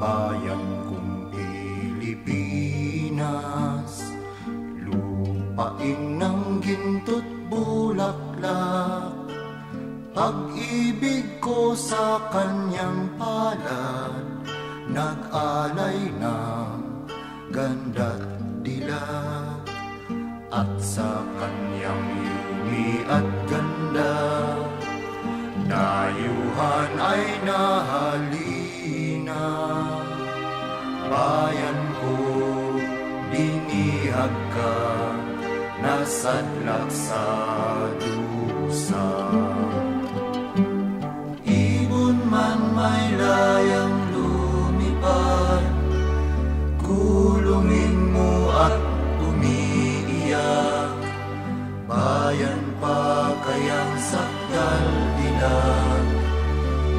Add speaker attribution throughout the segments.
Speaker 1: bayan kong Pilipinas, lupain ng ginto't bulaklak, pag-ibig ko sa kanyang palad, nag-alay ng ganda't dilag, at sa kanyang yumi at ganda, dayuhan ay nahalina. Bayan ko, dinihag ka, nasadlak sa dusa. Ibon man may layang lumipad, kulungin mo at umiiyak. Bayan pa kayang sakdal dilag,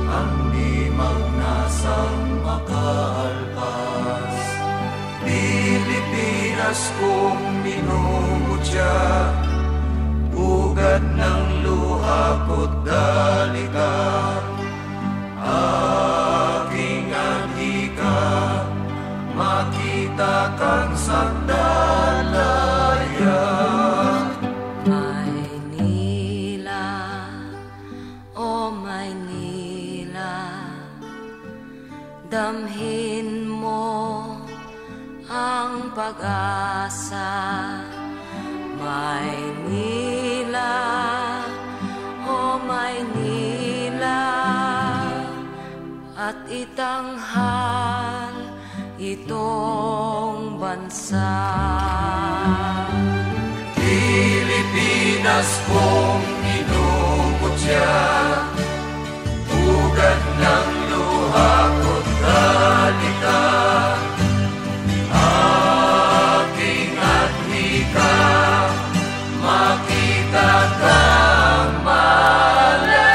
Speaker 1: ang di magnasang makaalpas. Pilipinas kong minumutya, ugat ng luha ko't dalika, aking adhika, makita kang sakdalaya.
Speaker 2: Maynila, o Maynila, damhin mo ang pag-asa. Maynila, o Maynila, at itanghal itong bansa.
Speaker 1: Pilipinas kong minumutya, ugat ng luha ko't dalika, aking adhika, makita kang malaya.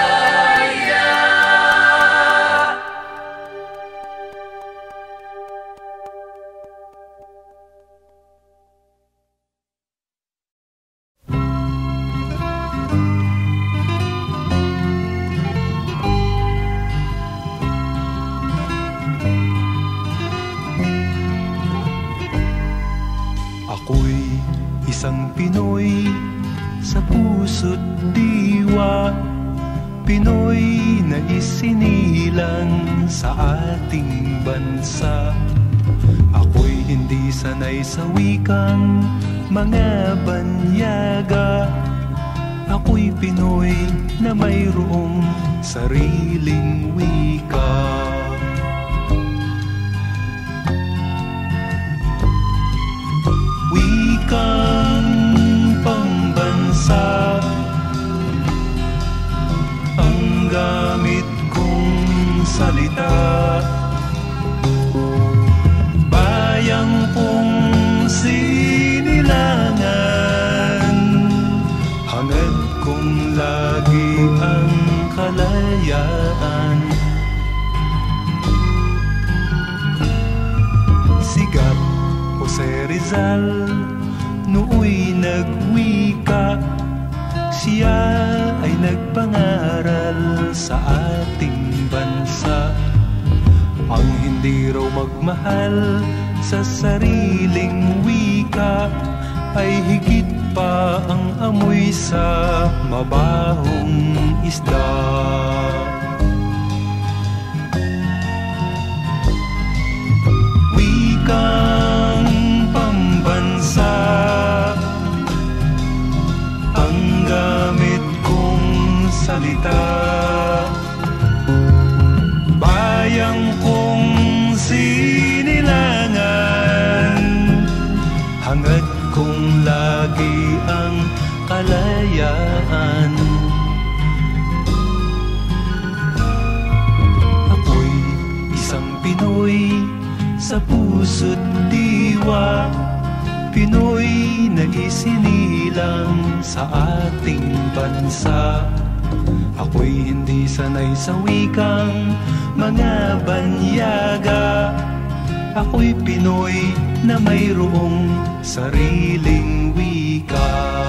Speaker 3: Ako'y isang Pinoy sa puso't diwa, Pinoy na isinilang sa ating bansa. Ako'y hindi sanay sa wikang mga banyaga, ako'y Pinoy na mayroong sariling wika. Wikang pambansa ang gamit kong salita, bayang kong sinilangan, hangad kong lagi ang kalayaan. Sigat Jose Rizal nooy nagwika, siya ay nagpangaral sa ating bansa. Ang hindi raw magmahal sa sariling wika ay higit pa ang amoy sa mabahong isda. Wikang pambansa ang gamit kong salita, bayang kong sinilangan, hangad kong lagi ang kalayaan. Ako'y isang Pinoy sa puso't diwa, Pinoy na isinilang sa ating bansa. Ako'y hindi sanay sa wikang mga banyaga, ako'y Pinoy na mayroong sariling wika.